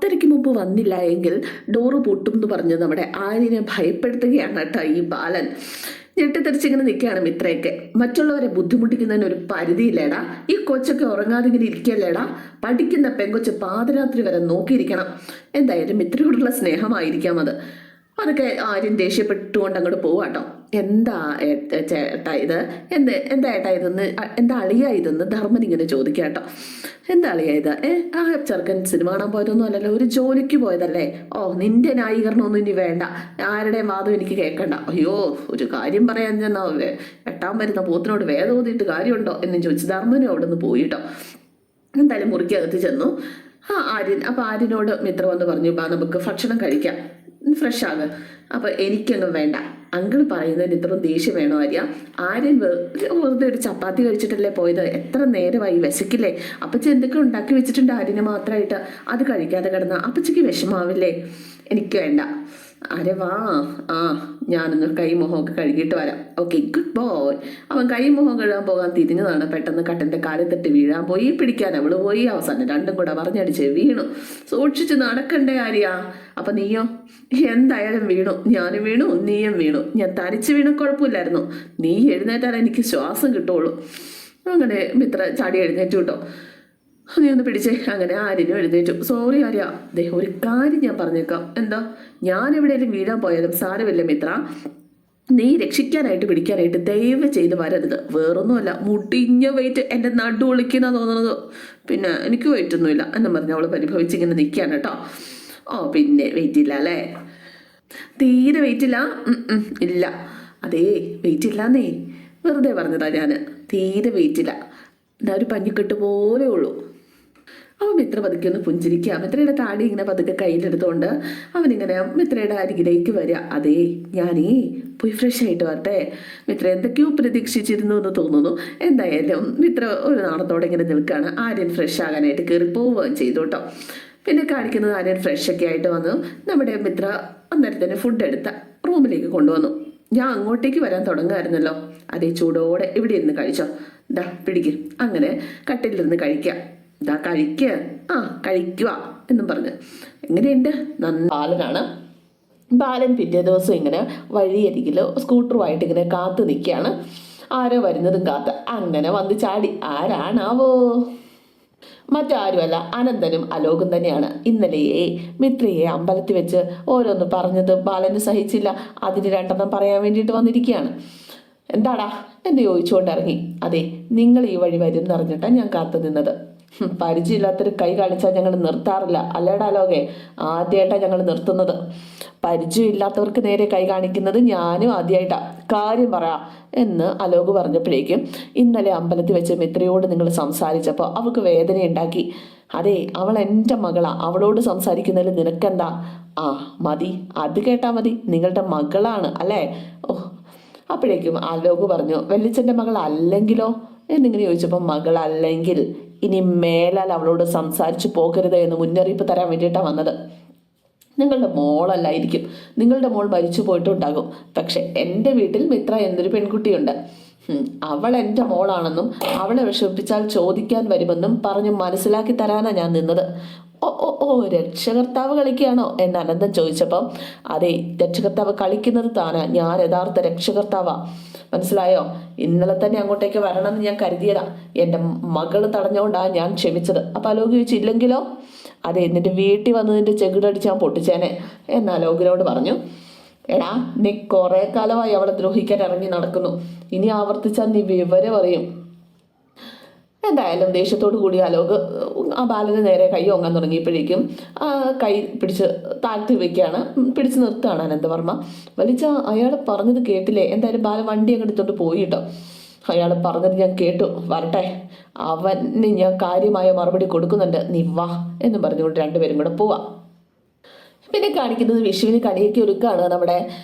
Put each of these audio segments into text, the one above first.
10:30 മുമ്പ് വന്നില്ല എങ്കിൽ ഡോറ് പൊട്ടും എന്ന് പറഞ്ഞ് നമ്മുടെ ആര്യനെ ഭയപ്പെടുത്തുകയാണ് കേട്ടോ ഈ ബാലൻ. ഞെട്ടിത്തെറിച്ചിങ്ങനെ നിൽക്കുകയാണ് മിത്രയൊക്കെ. മറ്റുള്ളവരെ ബുദ്ധിമുട്ടിക്കുന്നതിന് ഒരു പരിധിയില്ലേടാ. ഈ കൊച്ചൊക്കെ ഉറങ്ങാതെ ഇങ്ങനെ ഇരിക്കല്ലേടാ. പഠിക്കുന്ന പെങ്കൊച്ച് പാതിരാത്രി വരെ നോക്കിയിരിക്കണം. എന്തായാലും മിത്രയോടുള്ള സ്നേഹമായിരിക്കാം അത്. അതൊക്കെ ആര്യൻ ദേഷ്യപ്പെട്ടുകൊണ്ട് അങ്ങോട്ട് പോവാട്ടോ. എന്താ ചേട്ടാ ഇത്, എന്താ ഏട്ടാ ഇതെന്ന്, എന്താ അളിയാ ഇതെന്ന് ധർമ്മൻ ഇങ്ങനെ ചോദിക്കാട്ടോ. എന്താ അളിയാ ഇത്? ആ ചെറുക്കൻ സിനിമ കാണാൻ പോയതൊന്നും അല്ലല്ലോ, ഒരു ജോലിക്ക് പോയതല്ലേ. ഓ നിന്റെ ന്യായീകരണമൊന്നും ഇനി വേണ്ട, ആരുടെയും വാദം എനിക്ക് കേൾക്കണ്ട. അയ്യോ ഒരു കാര്യം പറയാൻ ചെന്നാ എട്ടാൻ വരുന്ന പോത്തിനോട് വേദം ഓതിയിട്ട് കാര്യമുണ്ടോ എന്നും ചോദിച്ചു ധർമ്മനും അവിടെ നിന്ന് പോയിട്ടോ. എന്തായാലും മുറിക്കകത്ത് ചെന്നു. ആര്യൻ അപ്പോൾ ആര്യനോട് മിത്ര വന്ന് പറഞ്ഞു, ബാ നമുക്ക് ഭക്ഷണം കഴിക്കാം, ഫ്രഷ് ആകുക. അപ്പോൾ എനിക്കൊന്നും വേണ്ട, അങ്കിൾ പറയുന്നതിന് ഇത്രയും ദേഷ്യം വേണോ ആര്യൻ വെറുതെ ഒരു ചപ്പാത്തി കഴിച്ചിട്ടല്ലേ പോയത്, എത്ര നേരമായി, വിശക്കില്ലേ? അപ്പച്ചി എന്തൊക്കെ ഉണ്ടാക്കി വെച്ചിട്ടുണ്ട് ആര്യന് മാത്രമായിട്ട്, അത് കഴിക്കാതെ കിടന്ന അപ്പച്ചിക്ക് വിഷമാവില്ലേ? എനിക്ക് വേണ്ട. അരെ വാ, ഞാനൊന്ന് കൈ മുഖമൊക്കെ കഴുകിയിട്ട് വരാം. Okay good boy. അവൻ കൈ മുഖം കഴുകാൻ പോകാൻ തിരിഞ്ഞതാണ്. പെട്ടെന്ന് കട്ടൻ്റെ കാലിൽ തട്ടി വീഴാൻ പോയി, പിടിക്കാൻ അവള് പോയി. അവസാനം രണ്ടും കൂടെ പറഞ്ഞടിച്ച് വീണു. സൂക്ഷിച്ച് നടക്കണ്ടേ ആര്യ? അപ്പം നീയോ? എന്തായാലും വീണു, ഞാനും വീണു, നീയും വീണു. ഞാൻ തനിച്ച് വീണു കുഴപ്പമില്ലായിരുന്നു, നീ എഴുന്നേറ്റാൽ എനിക്ക് ശ്വാസം കിട്ടുള്ളൂ. അങ്ങനെ മിത്ര ചാടി എഴുന്നേറ്റു കേട്ടോ. നീ ഒന്ന് പിടിച്ചേ. അങ്ങനെ ആര്യനും എഴുന്നേറ്റു. സോറി ആര്യ, ഒരു കാര്യം ഞാൻ പറഞ്ഞേക്കാം. എന്താ? ഞാൻ എവിടെയെങ്കിലും വീഴാൻ പോയാലും സാരമില്ല മിത്ര, നീ രക്ഷിക്കാനായിട്ട് പിടിക്കാനായിട്ട് ദയവ് ചെയ്ത് വരരുത്. വേറൊന്നുമല്ല, മുടിഞ്ഞ വെയിറ്റ് എൻ്റെ നടു ഒളിക്കുന്ന തോന്നുന്നത്. പിന്നെ എനിക്ക് വെയിറ്റ് ഒന്നുമില്ല എന്നും പറഞ്ഞ് അവൾ പരിഭവിച്ചിങ്ങനെ നിൽക്കുകയാണ് കേട്ടോ. ഓ പിന്നെ വെയിറ്റ് ഇല്ല അല്ലേ? തീരെ വെയിറ്റ് ഇല്ല? ഇല്ല. അതേ വെയിറ്റ് ഇല്ലാന്നേ, വെറുതെ പറഞ്ഞതാ ഞാൻ. തീരെ വെയിറ്റ് ഇല്ല, എന്താ ഒരു പഞ്ഞിക്കെട്ട് പോലെ ഉള്ളൂ. അവൻ മിത്ര പതുക്കെ ഒന്ന് പുഞ്ചിരിക്കുക. മിത്രയുടെ താടി ഇങ്ങനെ പതുക്കെ കയ്യിലെടുത്തുകൊണ്ട് അവനിങ്ങനെ മിത്രയുടെ അരികിലേക്ക് വരിക. അതേ ഞാനേ പോയി ഫ്രഷ് ആയിട്ട് വരട്ടെ. മിത്ര എന്തൊക്കെയോ പ്രതീക്ഷിച്ചിരുന്നു എന്ന് തോന്നുന്നു. എന്തായാലും മിത്ര ഒരു നാണത്തോടെ ഇങ്ങനെ നിൽക്കുകയാണ്. ആര്യൻ ഫ്രഷ് ആകാനായിട്ട് കയറി പോവുകയും ചെയ്തു കേട്ടോ. പിന്നെ കാണിക്കുന്നത് ആര്യൻ ഫ്രഷൊക്കെ ആയിട്ട് വന്നു. നമ്മുടെ മിത്ര അന്നേരം തന്നെ ഫുഡ് എടുത്ത റൂമിലേക്ക് കൊണ്ടുവന്നു. ഞാൻ അങ്ങോട്ടേക്ക് വരാൻ തുടങ്ങുമായിരുന്നല്ലോ, അതേ ചൂടോടെ ഇവിടെ ഇരുന്ന് കഴിച്ചോ, ദാ പിടിക്കും. അങ്ങനെ കട്ടിലിരുന്ന് കഴിക്കുക. ഇതാ കഴിക്കുക, കഴിക്കുക എന്നും പറഞ്ഞ്. എങ്ങനെയുണ്ട്? ബാലനാണ്. ബാലൻ പിറ്റേ ദിവസം ഇങ്ങനെ വഴിയരികിലോ സ്കൂട്ടറുമായിട്ട് ഇങ്ങനെ കാത്തു നിൽക്കുകയാണ്. ആരോ വരുന്നതും കാത്ത് അങ്ങനെ വന്ന് ചാടി. ആരാണാവോ? മറ്റാരുമല്ല, അനന്തനും അലോകും തന്നെയാണ്. ഇന്നലെയേ മിത്രയെ അമ്പലത്തിൽ വെച്ച് ഓരോന്ന് പറഞ്ഞത് ബാലന് സഹിച്ചില്ല. അതിന് രണ്ടെണ്ണം പറയാൻ വേണ്ടിയിട്ട് വന്നിരിക്കുകയാണ്. എന്താടാ എന്ന് ചോദിച്ചുകൊണ്ട് ഇറങ്ങി. അതെ നിങ്ങൾ ഈ വഴി വരും എന്നറിഞ്ഞിട്ടാണ് ഞാൻ കാത്തു നിന്നത്. പരിചയമില്ലാത്തൊരു കൈ കാണിച്ചാൽ ഞങ്ങൾ നിർത്താറില്ല അല്ലേടാ ലോകെ, ആദ്യമായിട്ടാണ് ഞങ്ങൾ നിർത്തുന്നത്. പരിചയമില്ലാത്തവർക്ക് നേരെ കൈ കാണിക്കുന്നത് ഞാനും ആദ്യമായിട്ടാണ്. കാര്യം പറയാ എന്ന് അലോക് പറഞ്ഞപ്പോഴേക്കും, ഇന്നലെ അമ്പലത്തിൽ വെച്ച് മിത്രയോട് നിങ്ങൾ സംസാരിച്ചപ്പോൾ അവൾക്ക് വേദനയുണ്ടാക്കി. അതെ അവൾ എൻ്റെ മകളാ, അവളോട് സംസാരിക്കുന്നതിൽ നിനക്കെന്താ? മതി, അത് കേട്ടാൽ മതി, നിങ്ങളുടെ മകളാണ് അല്ലേ? ഓ അപ്പോഴേക്കും അലോക് പറഞ്ഞു, വെല്ലിച്ചൻ്റെ മകൾ അല്ലെങ്കിലോ എന്നിങ്ങനെ ചോദിച്ചപ്പോൾ, മകളല്ലെങ്കിൽ ഇനി മേലാൽ അവളോട് സംസാരിച്ചു പോകരുത് എന്ന് മുന്നറിയിപ്പ് തരാൻ വേണ്ടിയിട്ടാണ് വന്നത്. നിങ്ങളുടെ മോളല്ലായിരിക്കും, നിങ്ങളുടെ മോൾ മരിച്ചു പോയിട്ടുണ്ടാകും. പക്ഷെ എൻ്റെ വീട്ടിൽ മിത്ര എന്നൊരു പെൺകുട്ടിയുണ്ട്. അവൾ എൻ്റെ മോളാണെന്നും അവളെ വിഷമിപ്പിച്ചാൽ ചോദിക്കാൻ വരുമെന്നും പറഞ്ഞ് മനസ്സിലാക്കി തരാനാണ് ഞാൻ നിന്നത്. ഓ രക്ഷകർത്താവ് കളിക്കുകയാണോ എന്ന് അനന്തൻ ചോദിച്ചപ്പം, അതെ രക്ഷകർത്താവ് കളിക്കുന്നത് താനാ, ഞാൻ യഥാർത്ഥ രക്ഷകർത്താവാ, മനസ്സിലായോ? ഇന്നലെ തന്നെ അങ്ങോട്ടേക്ക് വരണമെന്ന് ഞാൻ കരുതിയതാ, എൻ്റെ മകള് തടഞ്ഞുകൊണ്ടാണ് ഞാൻ ക്ഷമിച്ചത്. അപ്പം അലോക് ചോദിച്ചില്ലെങ്കിലോ? അതെ എന്നിട്ട് വീട്ടിൽ വന്നതിൻ്റെ ചെകിടടിച്ച് ഞാൻ പൊട്ടിച്ചേനെ എന്ന് അലോകിനോട് പറഞ്ഞു. എടാ നീ കുറേ കാലമായി അവളെ ദ്രോഹിക്കാൻ ഇറങ്ങി നടക്കുന്നു, ഇനി ആവർത്തിച്ചാൽ നീ വിവരം അറിയും. എന്തായാലും ദേഷ്യത്തോടു കൂടി അലോക് ആ ബാലന് നേരെ കൈ ഓങ്ങാൻ തുടങ്ങിയപ്പോഴേക്കും കൈ പിടിച്ച് താഴ്ത്തി വെക്കുകയാണ്, പിടിച്ച് നിർത്തുകയാണ് അനന്തവർമ്മ. വലിച്ച അയാൾ പറഞ്ഞത് കേട്ടില്ലേ? എന്തായാലും ബാലൻ വണ്ടി അങ്ങ് എടുത്തോണ്ട് പോയി കേട്ടോ. അയാൾ പറഞ്ഞത് ഞാൻ കേട്ടു, വരട്ടെ, അവന് ഞാൻ കാര്യമായ മറുപടി കൊടുക്കുന്നുണ്ട്, നീ വാ എന്ന് പറഞ്ഞുകൊണ്ട് രണ്ടുപേരും കൂടെ പോവാം. പിന്നെ കാണിക്കുന്നത് വിഷുവിന് കണിയൊക്കെ ഒരുക്കുകയാണ് നമ്മുടെ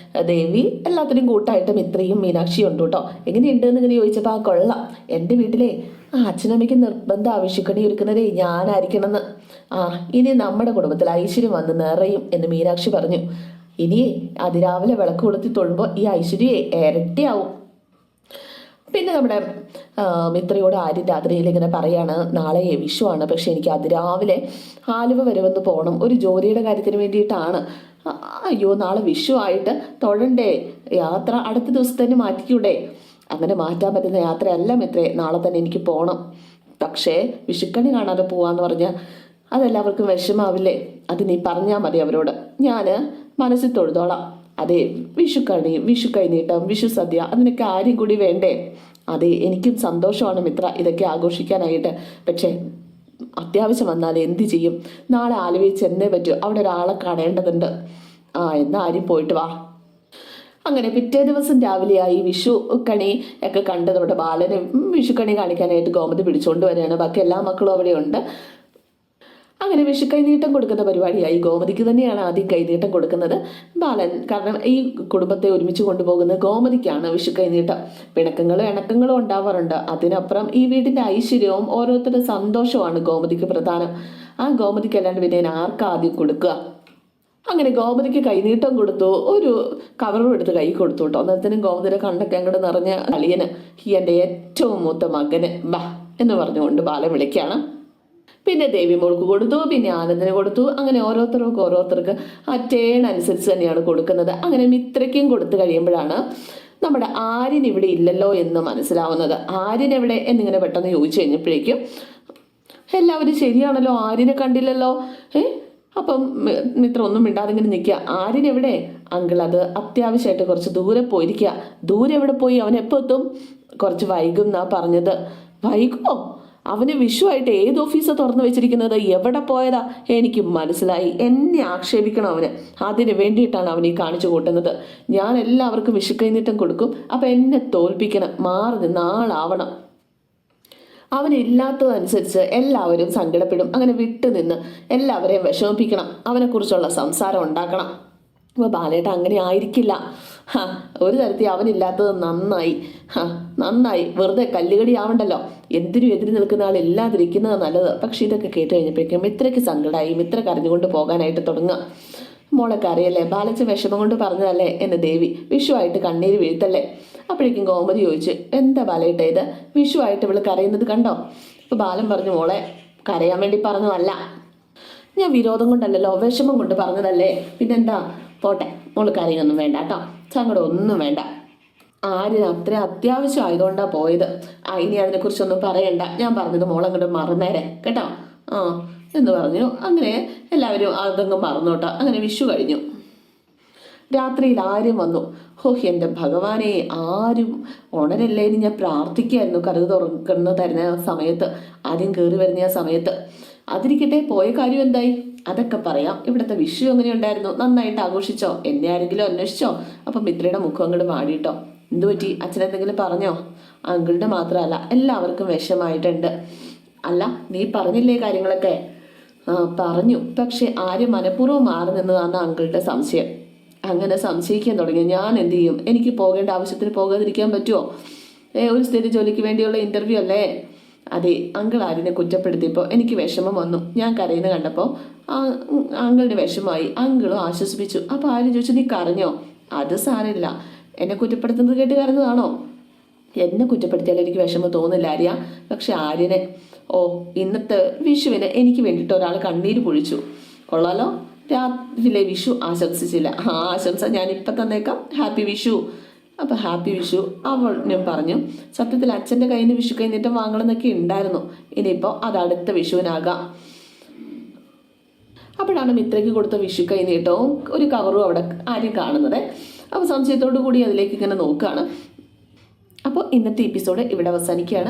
ദേവി. എല്ലാത്തിനും കൂട്ടായിട്ട് മിത്രയും മീനാക്ഷിയും ഉണ്ട് കേട്ടോ. എങ്ങനെയുണ്ട് എന്നിങ്ങനെ ചോദിച്ചപ്പോൾ, കൊള്ളാം, എൻ്റെ വീട്ടിലെ അച്ഛനമ്മയ്ക്ക് നിർബന്ധം ആവശ്യക്കണി ഒരുക്കുന്നതേ ഞാനായിരിക്കണമെന്ന്. ഇനി നമ്മുടെ കുടുംബത്തിൽ ഐശ്വര്യം വന്ന് നിറയും എന്ന് മീനാക്ഷി പറഞ്ഞു. ഇനിയേ അതിരാവിലെ വിളക്ക് കൊളുത്തി തൊഴുമ്പോൾ ഈ ഐശ്വര്യയെ ഇരട്ടിയാവും. പിന്നെ നമ്മുടെ മിത്രയോട് ആര്യൻ രാത്രിയിൽ ഇങ്ങനെ പറയാണ്, നാളെ വിഷുവാണ്, പക്ഷെ എനിക്ക് അതിരാവിലെ ആലുവ വരെ വന്ന് പോകണം, ഒരു ജോലിയുടെ കാര്യത്തിന് വേണ്ടിയിട്ടാണ്. അയ്യോ, നാളെ വിഷു ആയിട്ട് തൊഴണ്ടേ, യാത്ര അടുത്ത ദിവസത്തേന് മാറ്റിക്കൂടെ? അങ്ങനെ മാറ്റാൻ പറ്റുന്ന യാത്രയല്ല മിത്രേ, നാളെ തന്നെ എനിക്ക് പോകണം. പക്ഷേ വിഷുക്കണി കാണാതെ പോവാന്ന് പറഞ്ഞാൽ അതെല്ലാവർക്കും വിഷമാവില്ലേ? അത് നീ പറഞ്ഞാൽ മതി അവരോട്, ഞാൻ മനസ്സിൽ തൊഴുതോളാം. അതെ, വിഷുക്കണി, വിഷു കൈനീട്ടം, വിഷു സദ്യ, അതിനൊക്കെ ആരും കൂടി വേണ്ടേ? അതെ, എനിക്കും സന്തോഷമാണ് മിത്ര ഇതൊക്കെ ആഘോഷിക്കാനായിട്ട്. പക്ഷേ അത്യാവശ്യം വന്നാൽ എന്ത് ചെയ്യും? നാളെ ആലുവയിൽ ചെന്നേ പറ്റൂ, അവിടെ ഒരാളെ കാണേണ്ടതുണ്ട്. എന്നാൽ ആരും പോയിട്ട് വാ. അങ്ങനെ പിറ്റേ ദിവസം രാവിലെയായി വിഷു കണി ഒക്കെ കണ്ട് നമ്മുടെ ബാലന് വിഷുക്കണി കാണിക്കാനായിട്ട് ഗോമതി പിടിച്ചുകൊണ്ട് വരികയാണ്. ബാക്കി എല്ലാ മക്കളും അവിടെയുണ്ട്. അങ്ങനെ വിഷു കൈനീട്ടം കൊടുക്കുന്ന പരിപാടിയായി. ഗോമതിക്ക് തന്നെയാണ് ആദ്യം കൈനീട്ടം കൊടുക്കുന്നത് ബാലൻ. കാരണം ഈ കുടുംബത്തെ ഒരുമിച്ച് കൊണ്ടുപോകുന്നത് ഗോമതിക്കാണ് വിഷു കൈനീട്ടം. പിണക്കങ്ങളും ഇണക്കങ്ങളും ഉണ്ടാവാറുണ്ട്. അതിനപ്പുറം ഈ വീടിന്റെ ഐശ്വര്യവും ഓരോരുത്തരുടെ സന്തോഷവുമാണ് ഗോമതിക്ക് പ്രധാനം. ആ ഗോമതിക്ക് അല്ലാണ്ട് പിന്നെ ആർക്കാ ആദ്യം കൊടുക്കുക? അങ്ങനെ ഗോമതിക്ക് കൈനീട്ടം കൊടുത്തു. ഒരു കവറും എടുത്ത് കൈ കൊടുത്തു കേട്ടോ. അന്നേരത്തിനും ഗോമതിയുടെ കണ്ടൊക്കെ അങ്ങോട്ട് നിറഞ്ഞ അളിയന്, എൻ്റെ ഏറ്റവും മൂത്ത മകന് ബാ എന്ന് പറഞ്ഞുകൊണ്ട് ബാലൻ വിളിക്കുകയാണ്. പിന്നെ ദേവി മോൾക്ക് കൊടുത്തു, പിന്നെ ആനന്ദിന് കൊടുത്തു. അങ്ങനെ ഓരോരുത്തർക്ക് ആ ടേൺ അനുസരിച്ച് തന്നെയാണ് കൊടുക്കുന്നത്. അങ്ങനെ മിത്രയ്ക്കും കൊടുത്തു കഴിയുമ്പോഴാണ് നമ്മുടെ ആര്യൻ ഇവിടെ ഇല്ലല്ലോ എന്ന് മനസ്സിലാവുന്നത്. ആര്യൻ എവിടെ എന്നിങ്ങനെ പെട്ടെന്ന് ചോദിച്ചു കഴിഞ്ഞപ്പോഴേക്കും എല്ലാവരും ശരിയാണല്ലോ, ആര്യനെ കണ്ടില്ലല്ലോ. അപ്പം മിത്ര ഒന്നും മിണ്ടാതെ ഇങ്ങനെ നിൽക്കുക. ആര്യൻ എവിടെ? അങ്കിൾ അത് അത്യാവശ്യമായിട്ട് കുറച്ച് ദൂരെ പോയിരിക്കുക. ദൂരെ എവിടെ പോയി? അവൻ എപ്പോൾ എത്തും? കുറച്ച് വൈകും എന്നാ പറഞ്ഞത്. വൈകുമോ? അവന് വിഷുവായിട്ട് ഏത് ഓഫീസാണ് തുറന്നു വെച്ചിരിക്കുന്നത്? എവിടെ പോയതാ? എനിക്ക് മനസ്സിലായി. എന്നെ ആക്ഷേപിക്കണം അവന്. അതിന് വേണ്ടിയിട്ടാണ് അവൻ ഈ കാണിച്ചു കൂട്ടുന്നത്. ഞാൻ എല്ലാവർക്കും വിഷു കൈനീട്ടം കൊടുക്കും, അപ്പം എന്നെ തോൽപ്പിക്കണം, മാറി നിന്ന് ആളാവണം. അവനില്ലാത്തതനുസരിച്ച് എല്ലാവരും സങ്കടപ്പെടും. അങ്ങനെ വിട്ടുനിന്ന് എല്ലാവരെയും വിഷമിപ്പിക്കണം. അവനെക്കുറിച്ചുള്ള സംസാരം ഉണ്ടാക്കണം. അപ്പോൾ ബാലേട്ട അങ്ങനെ ആയിരിക്കില്ല. ഒരു തരത്തിൽ അവനില്ലാത്തത് നന്നായി. നന്നായി, വെറുതെ കല്ലുകടി ആവണ്ടല്ലോ. എന്തിനും എതിര് നിൽക്കുന്ന ആളില്ലാതിരിക്കുന്നത് നല്ലത്. പക്ഷെ ഇതൊക്കെ കേട്ട് കഴിഞ്ഞപ്പോഴേക്കും മിത്രയ്ക്ക് സങ്കടമായി. മിത്ര കരഞ്ഞുകൊണ്ട് പോകാനായിട്ട് തുടങ്ങുക. മോളെ കരയല്ലേ, ബാലച്ച വിഷമം കൊണ്ട് പറഞ്ഞതല്ലേ എന്ന് ദേവി. വിഷുവായിട്ട് കണ്ണീര് വീഴ്ത്തല്ലേ. അപ്പോഴേക്കും ഗോമതി ചോദിച്ചു, എന്താ ബാലേട്ട ഇത്? വിഷുവായിട്ട് ഇവള് കരയുന്നത് കണ്ടോ? അപ്പോൾ ബാലൻ പറഞ്ഞു, മോളെ കരയാൻ വേണ്ടി പറഞ്ഞതല്ല, ഞാൻ വിരോധം കൊണ്ടല്ലല്ലോ, വിഷമം കൊണ്ട് പറഞ്ഞതല്ലേ. പിന്നെന്താ, പോട്ടെ, മോള് കരയൊന്നും വേണ്ട കേട്ടോ, സങ്കടം ഒന്നും വേണ്ട. ആര്യന് അത്ര അത്യാവശ്യം ആയതുകൊണ്ടാണ് പോയത്. ഇനി അതിനെക്കുറിച്ചൊന്നും പറയണ്ട, ഞാൻ പറഞ്ഞത് മോളങ്ങോട്ട് മറന്നേരെ കേട്ടോ എന്ന് പറഞ്ഞു. അങ്ങനെ എല്ലാവരും അതങ്ങ് മറന്നു കേട്ടോ. അങ്ങനെ വിഷു കഴിഞ്ഞു. രാത്രിയിൽ ആരും വന്നു. എൻ്റെ ഭഗവാനെ, ആരും ഉണരല്ലേ എന്ന് ഞാൻ പ്രാർത്ഥിക്കുകയായിരുന്നു. കരുത് തുറക്കുന്ന തരുന്ന സമയത്ത്, ആദ്യം കയറി വരുന്ന ആ സമയത്ത്. അതിരിക്കട്ടെ, പോയ കാര്യം എന്തായി? അതൊക്കെ പറയാം. ഇവിടുത്തെ വിഷു എങ്ങനെയുണ്ടായിരുന്നു? നന്നായിട്ട് ആഘോഷിച്ചോ? എന്നെ ആരെങ്കിലും അന്വേഷിച്ചോ? അപ്പം മിത്രയുടെ മുഖം അങ്ങോട്ട് മാടിയിട്ടോ. എന്തു പറ്റി? അച്ഛനെന്തെങ്കിലും പറഞ്ഞോ? അങ്കിളുടെ മാത്രമല്ല, എല്ലാവർക്കും വിഷമായിട്ടുണ്ട്. അല്ല, നീ പറഞ്ഞില്ലേ കാര്യങ്ങളൊക്കെ? പറഞ്ഞു. പക്ഷെ ആരും മനഃപൂർവ്വം മാറി നിന്നതാണ് അങ്കിളുടെ സംശയം. അങ്ങനെ സംശയിക്കാൻ തുടങ്ങി. ഞാൻ എന്ത് ചെയ്യും? എനിക്ക് പോകേണ്ട ആവശ്യത്തിന് പോകാതിരിക്കാൻ പറ്റുമോ? ഒരു സ്ഥിര ജോലിക്ക് വേണ്ടിയുള്ള ഇൻ്റർവ്യൂ അല്ലേ? അതെ, അങ്കിൾ ആര്യനെ കുറ്റപ്പെടുത്തിയപ്പോൾ എനിക്ക് വിഷമം വന്നു. ഞാൻ കരയുന്ന കണ്ടപ്പോൾ അങ്കിളിന് വിഷമമായി. അങ്കിളും ആശ്വസിപ്പിച്ചു. അപ്പോൾ ആര്യൻ ചോദിച്ചു, നീ കരഞ്ഞോ? അത് സാരമില്ല. എന്നെ കുറ്റപ്പെടുത്തുന്നത് കേട്ട് കരഞ്ഞതാണോ? എന്നെ കുറ്റപ്പെടുത്തിയാൽ എനിക്ക് വിഷമം തോന്നില്ല ആര്യ. പക്ഷെ ആര്യനെ, ഇന്നത്തെ വിഷുവിന് എനിക്ക് വേണ്ടിയിട്ട് ഒരാൾ കണ്ണീര് പൊഴിച്ചു. കൊള്ളാലോ. രാവിലെ വിഷു ആശംസിച്ചില്ല. ആശംസ ഞാനിപ്പം തന്നേക്കാം. ഹാപ്പി വിഷു. അപ്പം ഹാപ്പി വിഷു അവനും പറഞ്ഞു. സത്യത്തിൽ അച്ഛൻ്റെ കയ്യിൽ നിന്ന് വിഷു കൈനീട്ടം വാങ്ങണമെന്നൊക്കെ ഉണ്ടായിരുന്നു. ഇനിയിപ്പോൾ അത് അടുത്ത വിഷുവിനാകാം. അപ്പോഴാണ് മിത്രയ്ക്ക് കൊടുത്ത വിഷു കൈനീട്ടവും ഒരു കവറും അവിടെ ആരും കാണുന്നത്. അപ്പോൾ സംശയത്തോടു കൂടി അതിലേക്ക് ഇങ്ങനെ നോക്കുകയാണ്. അപ്പോൾ ഇന്നത്തെ എപ്പിസോഡ് ഇവിടെ അവസാനിക്കുകയാണ്.